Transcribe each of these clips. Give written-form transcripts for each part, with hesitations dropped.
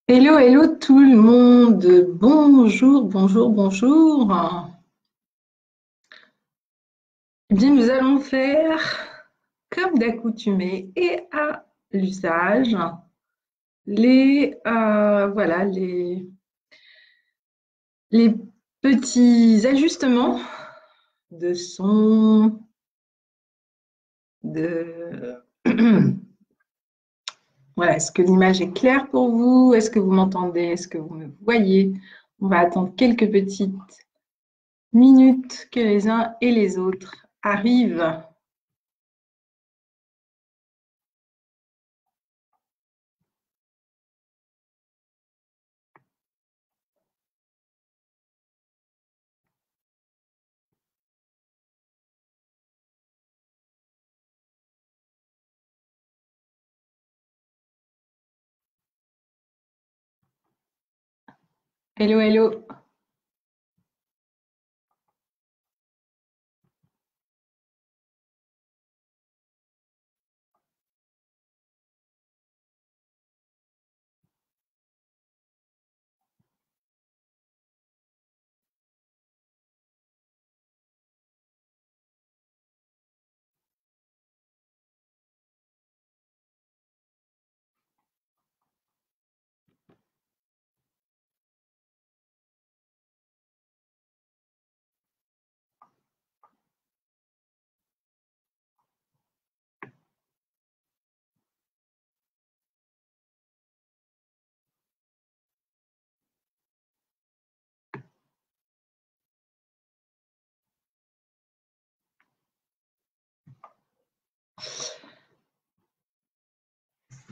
Hello, hello tout le monde. Bonjour, bonjour, bonjour. Eh bien, nous allons faire, comme d'accoutumé et à l'usage, voilà, les petits ajustements de son, de, voilà, est-ce que l'image est claire pour vous? Est-ce que vous m'entendez? Est-ce que vous me voyez? On va attendre quelques petites minutes que les uns et les autres arrivent. Hello, hello.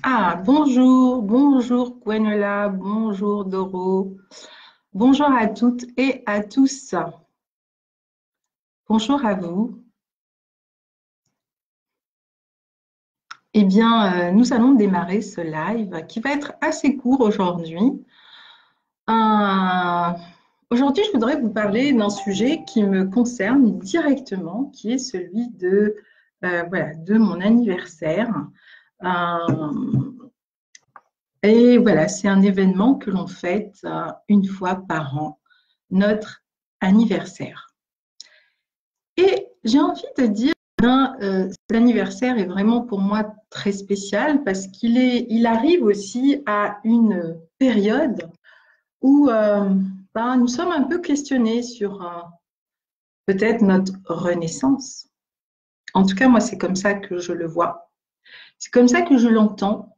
Ah, bonjour, bonjour Gwenola, bonjour Doro, bonjour à toutes et à tous. Bonjour à vous. Eh bien, nous allons démarrer ce live qui va être assez court aujourd'hui. Euh, Aujourd'hui, je voudrais vous parler d'un sujet qui me concerne directement, qui est celui voilà, de mon anniversaire. Euh, Et voilà, c'est un événement que l'on fête une fois par an, notre anniversaire. Et j'ai envie de dire, cet anniversaire est vraiment pour moi très spécial parce il arrive aussi à une période où nous sommes un peu questionnés sur peut-être notre renaissance. En tout cas, moi, c'est comme ça que je le vois. C'est comme ça que je l'entends.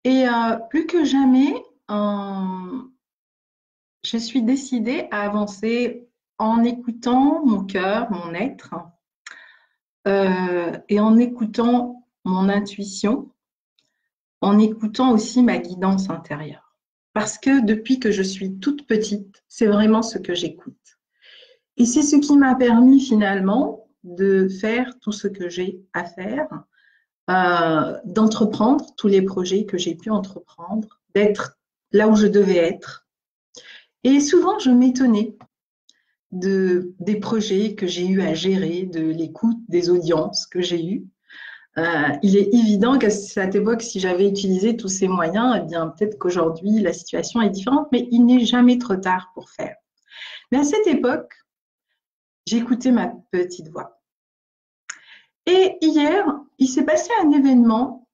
Et plus que jamais, je suis décidée à avancer en écoutant mon cœur, mon être, et en écoutant mon intuition, en écoutant aussi ma guidance intérieure. Parce que depuis que je suis toute petite, c'est vraiment ce que j'écoute. Et c'est ce qui m'a permis finalement de faire tout ce que j'ai à faire, d'entreprendre tous les projets que j'ai pu entreprendre, d'être là où je devais être. Et souvent, je m'étonnais des projets que j'ai eu à gérer, de l'écoute des audiences que j'ai eues. Il est évident qu'à cette époque, si j'avais utilisé tous ces moyens, eh bien peut-être qu'aujourd'hui la situation est différente, mais il n'est jamais trop tard pour faire. Mais à cette époque, j'écoutais ma petite voix. Et hier, il s'est passé un événement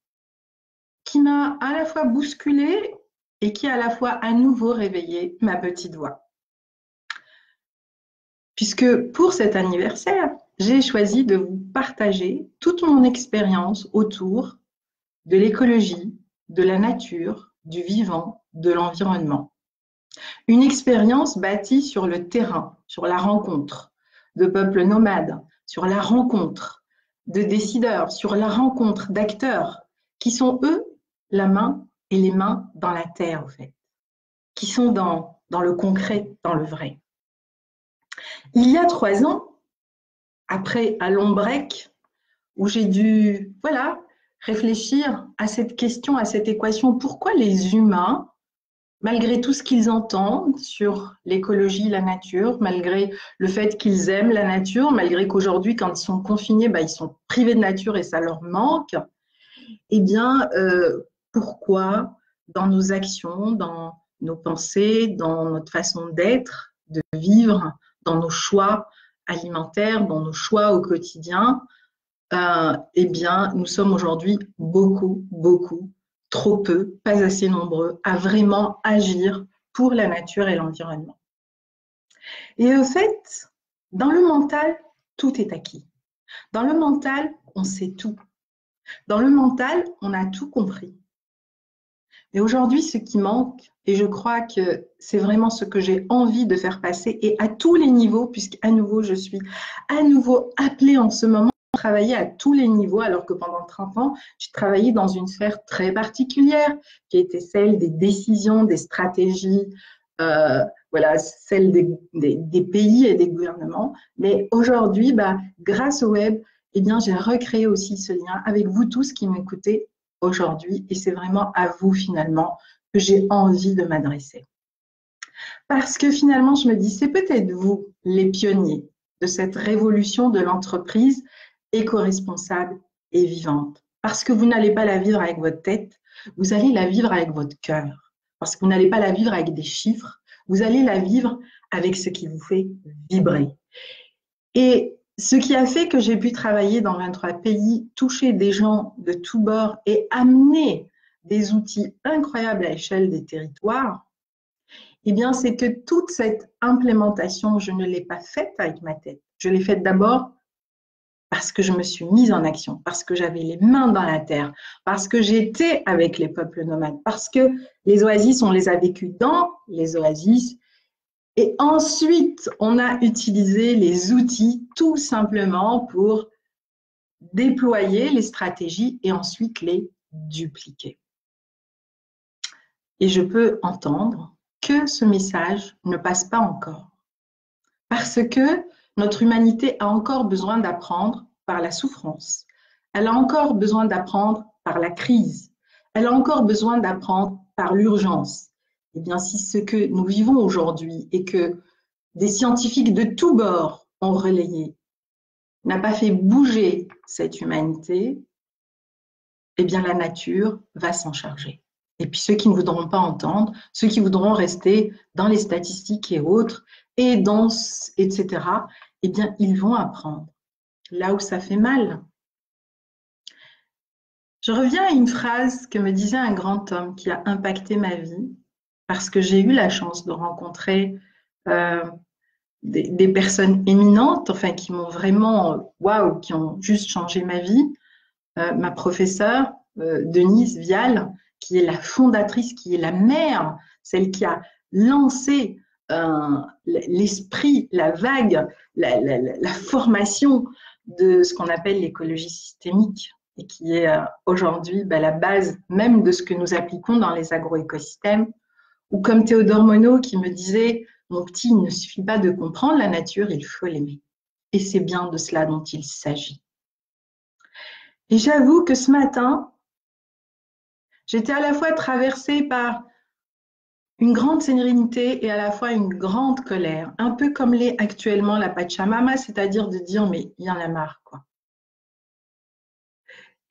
qui m'a à la fois bousculée et qui a à la fois à nouveau réveillé ma petite voix. Puisque pour cet anniversaire, j'ai choisi de vous partager toute mon expérience autour de l'écologie, de la nature, du vivant, de l'environnement. Une expérience bâtie sur le terrain, sur la rencontre de peuples nomades, sur la rencontre de décideurs, sur la rencontre d'acteurs qui sont, eux, la main et les mains dans la terre, au fait, qui sont dans le concret, dans le vrai. Il y a 3 ans, après un long break, où j'ai dû, voilà, réfléchir à cette question, à cette équation, pourquoi les humains, malgré tout ce qu'ils entendent sur l'écologie, la nature, malgré le fait qu'ils aiment la nature, malgré qu'aujourd'hui, quand ils sont confinés, ils sont privés de nature et ça leur manque, eh bien, pourquoi dans nos actions, dans nos pensées, dans notre façon d'être, de vivre, dans nos choix alimentaires, dans nos choix au quotidien, eh bien, nous sommes aujourd'hui beaucoup, trop peu, pas assez nombreux à vraiment agir pour la nature et l'environnement. Et au fait, dans le mental, tout est acquis. Dans le mental, on sait tout. Dans le mental, on a tout compris. Mais aujourd'hui, ce qui manque, et je crois que c'est vraiment ce que j'ai envie de faire passer, et à tous les niveaux, puisqu'à nouveau, je suis à nouveau appelée en ce moment à travailler à tous les niveaux, alors que pendant 30 ans, j'ai travaillé dans une sphère très particulière, qui était celle des décisions, des stratégies, voilà, celle des pays et des gouvernements. Mais aujourd'hui, grâce au web, eh bien, j'ai recréé aussi ce lien avec vous tous qui m'écoutez aujourd'hui, et c'est vraiment à vous finalement que j'ai envie de m'adresser. Parce que finalement, je me dis, c'est peut-être vous les pionniers de cette révolution de l'entreprise éco-responsable et vivante. Parce que vous n'allez pas la vivre avec votre tête, vous allez la vivre avec votre cœur. Parce que vous n'allez pas la vivre avec des chiffres, vous allez la vivre avec ce qui vous fait vibrer. Et ce qui a fait que j'ai pu travailler dans 23 pays, toucher des gens de tous bords et amener des outils incroyables à l'échelle des territoires, eh bien, c'est que toute cette implémentation, je ne l'ai pas faite avec ma tête. Je l'ai faite d'abord parce que je me suis mise en action, parce que j'avais les mains dans la terre, parce que j'étais avec les peuples nomades, parce que les oasis, on les a vécues dans les oasis. Et ensuite, on a utilisé les outils tout simplement pour déployer les stratégies et ensuite les dupliquer. Et je peux entendre que ce message ne passe pas encore. Parce que notre humanité a encore besoin d'apprendre par la souffrance. Elle a encore besoin d'apprendre par la crise. Elle a encore besoin d'apprendre par l'urgence. Eh bien, si ce que nous vivons aujourd'hui et que des scientifiques de tous bords ont relayé n'a pas fait bouger cette humanité, eh bien la nature va s'en charger. Et puis ceux qui ne voudront pas entendre, ceux qui voudront rester dans les statistiques et autres, et dans, etc., eh bien ils vont apprendre là où ça fait mal. Je reviens à une phrase que me disait un grand homme qui a impacté ma vie, parce que j'ai eu la chance de rencontrer des personnes éminentes, enfin qui m'ont vraiment, waouh, qui ont juste changé ma vie. Ma professeure, Denise Vial, qui est la fondatrice, qui est la mère, celle qui a lancé l'esprit, la vague, la formation de ce qu'on appelle l'écologie systémique et qui est aujourd'hui la base même de ce que nous appliquons dans les agroécosystèmes. Ou comme Théodore Monod qui me disait, mon petit, il ne suffit pas de comprendre la nature, il faut l'aimer. Et c'est bien de cela dont il s'agit. Et j'avoue que ce matin, j'étais à la fois traversée par une grande sérénité et à la fois une grande colère, un peu comme l'est actuellement la Pachamama, c'est-à-dire de dire, mais il y en a marre, quoi.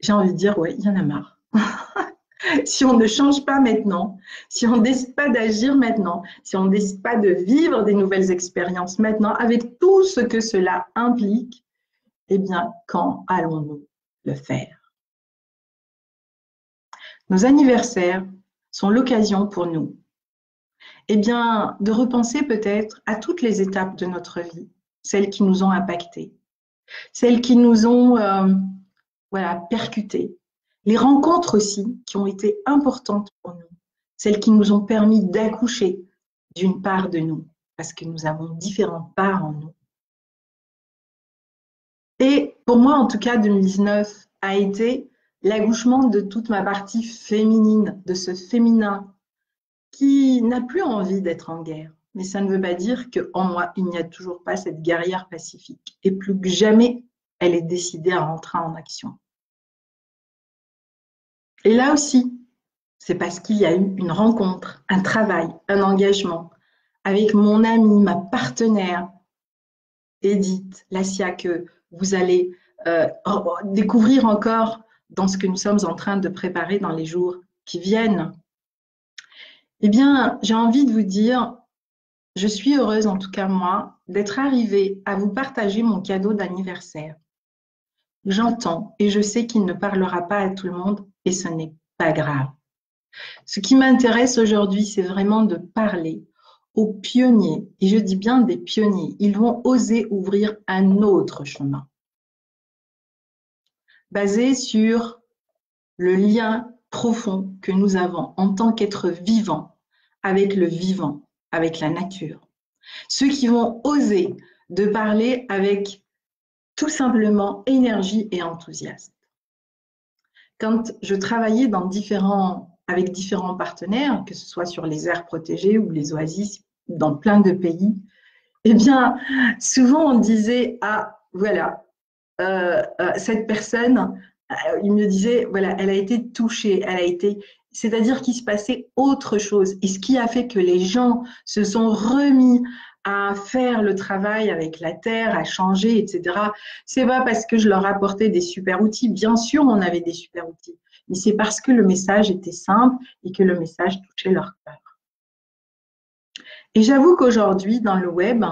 J'ai envie de dire, ouais, il y en a marre. Si on ne change pas maintenant, si on ne décide pas d'agir maintenant, si on ne décide pas de vivre des nouvelles expériences maintenant, avec tout ce que cela implique, eh bien, quand allons-nous le faire? Nos anniversaires sont l'occasion pour nous, eh bien, de repenser peut-être à toutes les étapes de notre vie, celles qui nous ont impactées, celles qui nous ont percutées, les rencontres aussi qui ont été importantes pour nous, celles qui nous ont permis d'accoucher d'une part de nous, parce que nous avons différentes parts en nous. Et pour moi, en tout cas, 2019 a été l'accouchement de toute ma partie féminine, de ce féminin qui n'a plus envie d'être en guerre. Mais ça ne veut pas dire qu'en moi, il n'y a toujours pas cette guerrière pacifique. Et plus que jamais, elle est décidée à rentrer en action. Et là aussi, c'est parce qu'il y a eu une rencontre, un travail, un engagement avec mon amie, ma partenaire, Edith Lassia, que vous allez découvrir encore dans ce que nous sommes en train de préparer dans les jours qui viennent. Eh bien, j'ai envie de vous dire, je suis heureuse, en tout cas moi, d'être arrivée à vous partager mon cadeau d'anniversaire. J'entends et je sais qu'il ne parlera pas à tout le monde et ce n'est pas grave. Ce qui m'intéresse aujourd'hui, c'est vraiment de parler aux pionniers, et je dis bien des pionniers. Ils vont oser ouvrir un autre chemin, basé sur le lien profond que nous avons en tant qu'être vivant avec le vivant, avec la nature. Ceux qui vont oser de parler avec tout simplement énergie et enthousiasme. Quand je travaillais avec différents partenaires, que ce soit sur les aires protégées ou les oasis dans plein de pays, eh bien, souvent on disait, ah, voilà, cette personne, il me disait, voilà, elle a été touchée, c'est-à-dire qu'il se passait autre chose. Et ce qui a fait que les gens se sont remis à faire le travail avec la terre, à changer, etc. C'est pas parce que je leur apportais des super outils. Bien sûr, on avait des super outils, mais c'est parce que le message était simple et que le message touchait leur cœur. Et j'avoue qu'aujourd'hui, dans le web,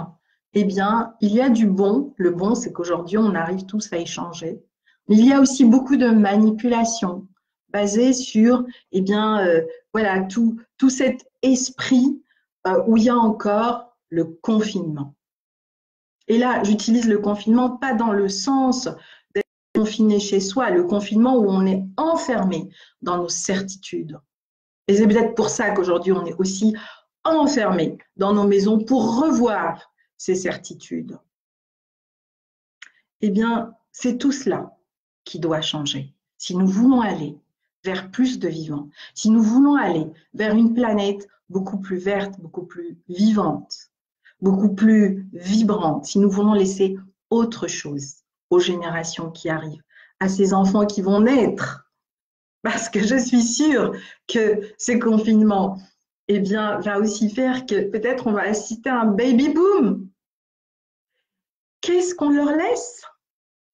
eh bien, il y a du bon. Le bon, c'est qu'aujourd'hui, on arrive tous à échanger. Mais il y a aussi beaucoup de manipulation basée sur, eh bien, voilà, tout cet esprit où il y a encore le confinement. Et là, j'utilise le confinement pas dans le sens d'être confiné chez soi, le confinement où on est enfermé dans nos certitudes. Et c'est peut-être pour ça qu'aujourd'hui, on est aussi enfermés dans nos maisons pour revoir ces certitudes. Eh bien, c'est tout cela qui doit changer. Si nous voulons aller vers plus de vivants, si nous voulons aller vers une planète beaucoup plus verte, beaucoup plus vivante, beaucoup plus vibrante, si nous voulons laisser autre chose aux générations qui arrivent, à ces enfants qui vont naître, parce que je suis sûre que ce confinement eh bien, va aussi faire que peut-être on va assister à un baby boom. Qu'est-ce qu'on leur laisse?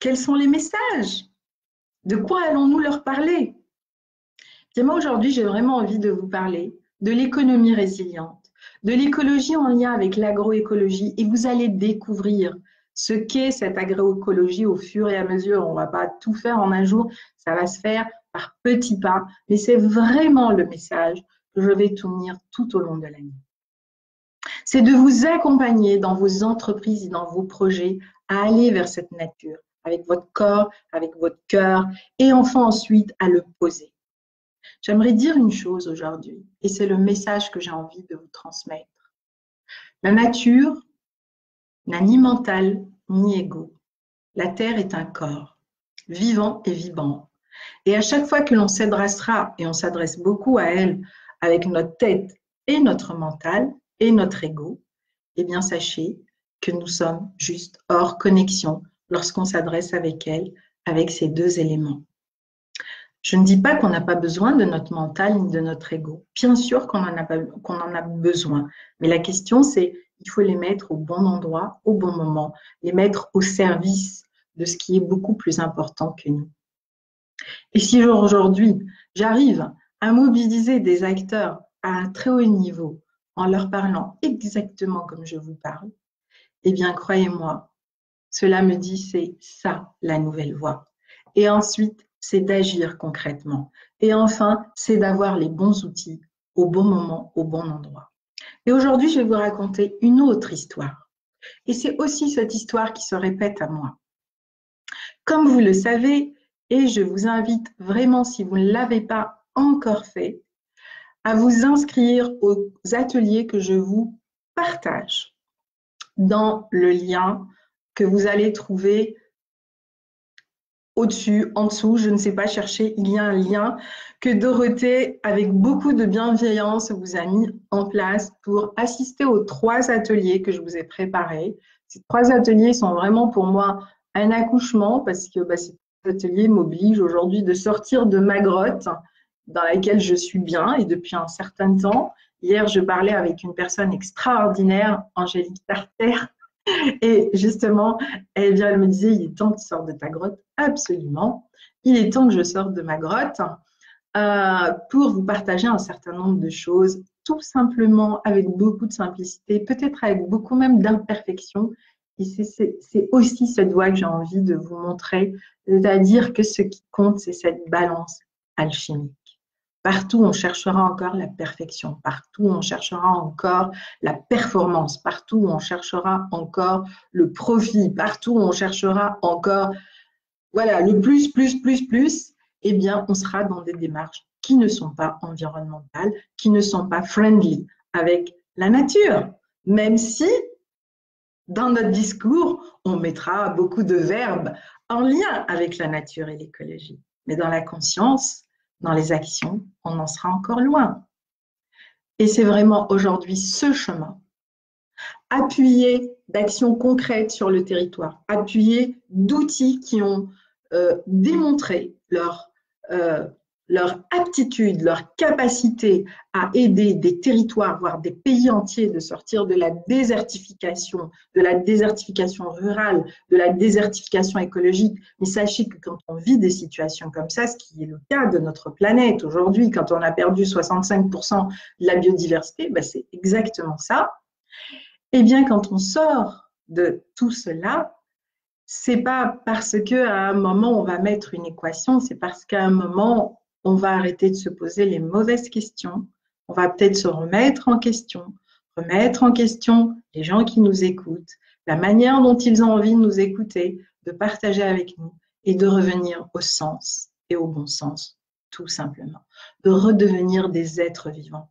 Quels sont les messages? De quoi allons-nous leur parler? Et moi, aujourd'hui, j'ai vraiment envie de vous parler de l'économie résiliente, de l'écologie en lien avec l'agroécologie, et vous allez découvrir ce qu'est cette agroécologie au fur et à mesure. On ne va pas tout faire en un jour, ça va se faire par petits pas, mais c'est vraiment le message que je vais tenir tout au long de l'année. C'est de vous accompagner dans vos entreprises et dans vos projets à aller vers cette nature, avec votre corps, avec votre cœur, et enfin ensuite à le poser. J'aimerais dire une chose aujourd'hui, et c'est le message que j'ai envie de vous transmettre. La nature n'a ni mental ni ego. La terre est un corps, vivant et vibrant. Et à chaque fois que l'on s'adressera, et on s'adresse beaucoup à elle, avec notre tête et notre mental et notre ego, eh bien sachez que nous sommes juste hors connexion lorsqu'on s'adresse avec elle, avec ces deux éléments. Je ne dis pas qu'on n'a pas besoin de notre mental ni de notre ego. Bien sûr qu'on en a besoin. Mais la question, c'est il faut les mettre au bon endroit, au bon moment, les mettre au service de ce qui est beaucoup plus important que nous. Et si aujourd'hui, j'arrive à mobiliser des acteurs à un très haut niveau en leur parlant exactement comme je vous parle, eh bien, croyez-moi, cela me dit c'est ça la nouvelle voie. Et ensuite, c'est d'agir concrètement. Et enfin, c'est d'avoir les bons outils au bon moment, au bon endroit. Et aujourd'hui, je vais vous raconter une autre histoire. Et c'est aussi cette histoire qui se répète à moi. Comme vous le savez, et je vous invite vraiment, si vous ne l'avez pas encore fait, à vous inscrire aux ateliers que je vous partage dans le lien que vous allez trouver au-dessus, en dessous, je ne sais pas chercher, il y a un lien que Dorothée, avec beaucoup de bienveillance, vous a mis en place pour assister aux 3 ateliers que je vous ai préparés. Ces 3 ateliers sont vraiment pour moi un accouchement parce que ces ateliers m'obligent aujourd'hui de sortir de ma grotte dans laquelle je suis bien et depuis un certain temps. Hier, je parlais avec une personne extraordinaire, Angélique Tarter, et justement, eh bien, elle me disait, il est temps que tu sortes de ta grotte. Absolument. Il est temps que je sorte de ma grotte pour vous partager un certain nombre de choses, tout simplement avec beaucoup de simplicité, peut-être avec beaucoup même d'imperfection. Et c'est aussi cette voie que j'ai envie de vous montrer, c'est-à-dire que ce qui compte, c'est cette balance alchimique. Partout, on cherchera encore la perfection. Partout, on cherchera encore la performance. Partout, on cherchera encore le profit. Partout, on cherchera encore, voilà, le plus. Eh bien, on sera dans des démarches qui ne sont pas environnementales, qui ne sont pas friendly avec la nature. Même si, dans notre discours, on mettra beaucoup de verbes en lien avec la nature et l'écologie. Mais dans la conscience, dans les actions, on en sera encore loin. Et c'est vraiment aujourd'hui ce chemin, appuyé d'actions concrètes sur le territoire, appuyé d'outils qui ont démontré leur aptitude, leur capacité à aider des territoires, voire des pays entiers de sortir de la désertification rurale, de la désertification écologique. Mais sachez que quand on vit des situations comme ça, ce qui est le cas de notre planète aujourd'hui, quand on a perdu 65% de la biodiversité, ben c'est exactement ça. Eh bien, quand on sort de tout cela, c'est pas parce qu'à un moment on va mettre une équation, c'est parce qu'à un moment on va arrêter de se poser les mauvaises questions, on va peut-être se remettre en question les gens qui nous écoutent, la manière dont ils ont envie de nous écouter, de partager avec nous et de revenir au sens et au bon sens, tout simplement, de redevenir des êtres vivants.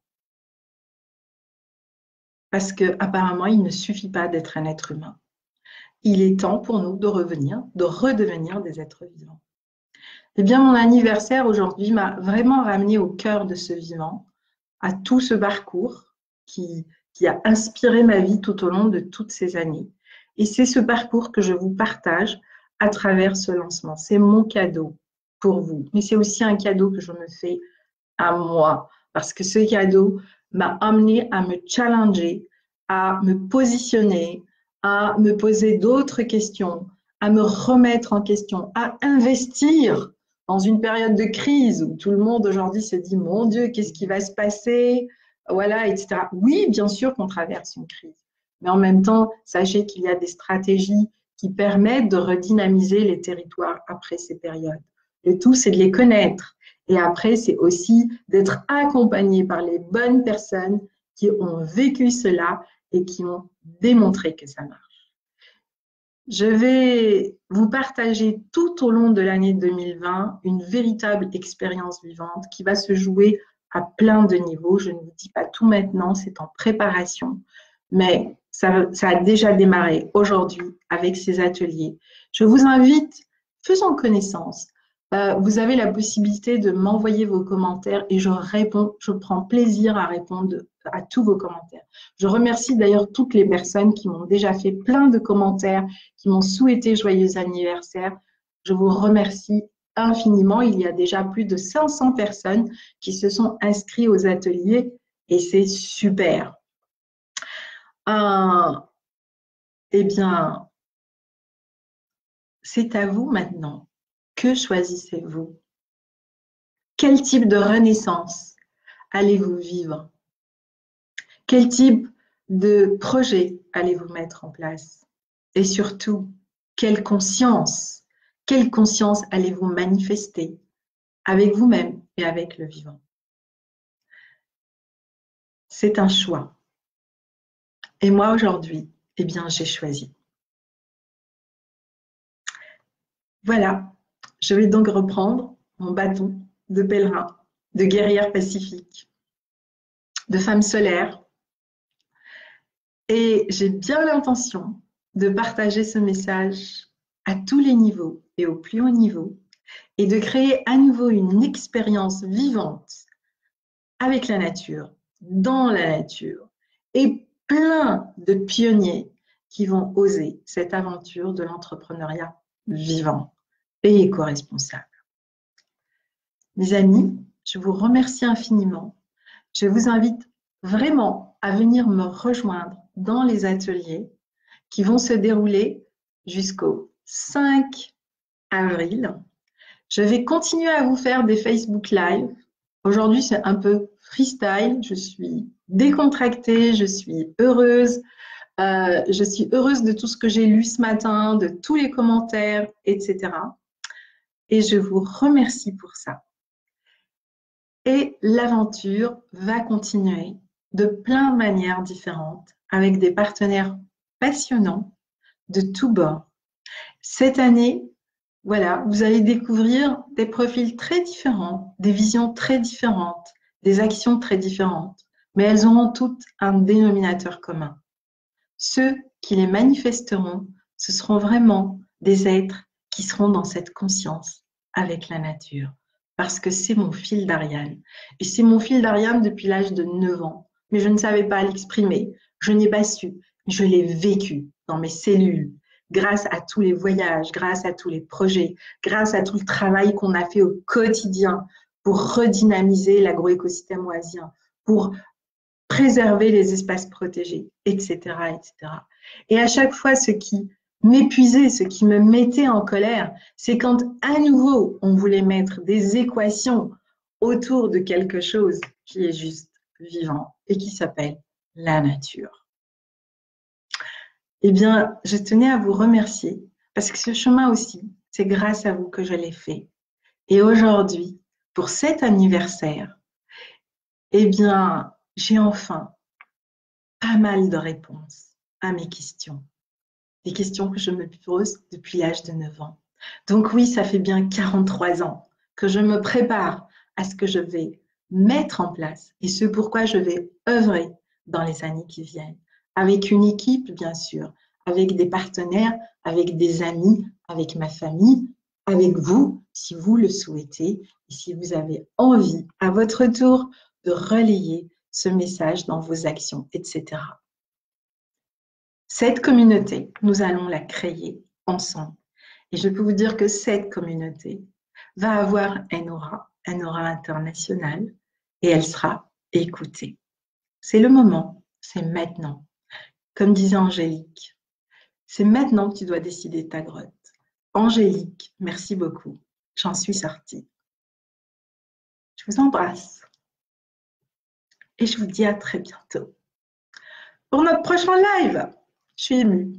Parce qu'apparemment, il ne suffit pas d'être un être humain. Il est temps pour nous de redevenir des êtres vivants. Eh bien, mon anniversaire aujourd'hui m'a vraiment ramené au cœur de ce vivant, à tout ce parcours qui a inspiré ma vie tout au long de toutes ces années. Et c'est ce parcours que je vous partage à travers ce lancement. C'est mon cadeau pour vous, mais c'est aussi un cadeau que je me fais à moi, parce que ce cadeau m'a amené à me challenger, à me positionner, à me poser d'autres questions, à me remettre en question, à investir dans une période de crise où tout le monde aujourd'hui se dit « Mon Dieu, qu'est-ce qui va se passer ?» Voilà, etc. Oui, bien sûr qu'on traverse une crise, mais en même temps, sachez qu'il y a des stratégies qui permettent de redynamiser les territoires après ces périodes. Le tout, c'est de les connaître. Et après, c'est aussi d'être accompagné par les bonnes personnes qui ont vécu cela et qui ont démontré que ça marche. Je vais vous partager tout au long de l'année 2020 une véritable expérience vivante qui va se jouer à plein de niveaux. Je ne vous dis pas tout maintenant, c'est en préparation, mais ça a déjà démarré aujourd'hui avec ces ateliers. Je vous invite, faisons connaissance. Vous avez la possibilité de m'envoyer vos commentaires et je réponds, je prends plaisir à répondre à tous vos commentaires. Je remercie d'ailleurs toutes les personnes qui m'ont déjà fait plein de commentaires, qui m'ont souhaité joyeux anniversaire. Je vous remercie infiniment. Il y a déjà plus de 500 personnes qui se sont inscrites aux ateliers et c'est super. Eh bien, c'est à vous maintenant. Que choisissez-vous? Quel type de renaissance allez-vous vivre? Quel type de projet allez-vous mettre en place? Et surtout, quelle conscience allez-vous manifester avec vous-même et avec le vivant? C'est un choix. Et moi, aujourd'hui, eh bien, j'ai choisi. Voilà, je vais donc reprendre mon bâton de pèlerin, de guerrière pacifique, de femme solaire. Et j'ai bien l'intention de partager ce message à tous les niveaux et au plus haut niveau et de créer à nouveau une expérience vivante avec la nature, dans la nature et plein de pionniers qui vont oser cette aventure de l'entrepreneuriat vivant et éco-responsable. Mes amis, je vous remercie infiniment. Je vous invite vraiment à venir me rejoindre dans les ateliers qui vont se dérouler jusqu'au 5 avril. Je vais continuer à vous faire des Facebook Live Aujourd'hui, c'est un peu freestyle. Je suis décontractée, je suis heureuse. Je suis heureuse de tout ce que j'ai lu ce matin, de tous les commentaires, etc. Et je vous remercie pour ça. Et l'aventure va continuer de plein de manières différentes, avec des partenaires passionnants de tous bords. Cette année, voilà, vous allez découvrir des profils très différents, des visions très différentes, des actions très différentes, mais elles auront toutes un dénominateur commun. Ceux qui les manifesteront, ce seront vraiment des êtres qui seront dans cette conscience avec la nature. Parce que c'est mon fil d'Ariane. Et c'est mon fil d'Ariane depuis l'âge de 9 ans. Mais je ne savais pas l'exprimer. Je n'ai pas su. Je l'ai vécu dans mes cellules, grâce à tous les voyages, grâce à tous les projets, grâce à tout le travail qu'on a fait au quotidien pour redynamiser l'agroécosystème oisien, pour préserver les espaces protégés, etc., etc. Et à chaque fois, ce qui m'épuisait, ce qui me mettait en colère, c'est quand à nouveau on voulait mettre des équations autour de quelque chose qui est juste vivant et qui s'appelle la nature. Eh bien, je tenais à vous remercier parce que ce chemin aussi, c'est grâce à vous que je l'ai fait. Et aujourd'hui, pour cet anniversaire, eh bien, j'ai enfin pas mal de réponses à mes questions. Des questions que je me pose depuis l'âge de 9 ans. Donc oui, ça fait bien 43 ans que je me prépare à ce que je vais mettre en place et ce pourquoi je vais œuvrer dans les années qui viennent. Avec une équipe, bien sûr, avec des partenaires, avec des amis, avec ma famille, avec vous, si vous le souhaitez, et si vous avez envie, à votre tour, de relayer ce message dans vos actions, etc. Cette communauté, nous allons la créer ensemble. Et je peux vous dire que cette communauté va avoir un aura international, et elle sera écoutée. C'est le moment, c'est maintenant. Comme disait Angélique, c'est maintenant que tu dois décider de ta grotte. Angélique, merci beaucoup. J'en suis sortie. Je vous embrasse et je vous dis à très bientôt pour notre prochain live. Je suis émue.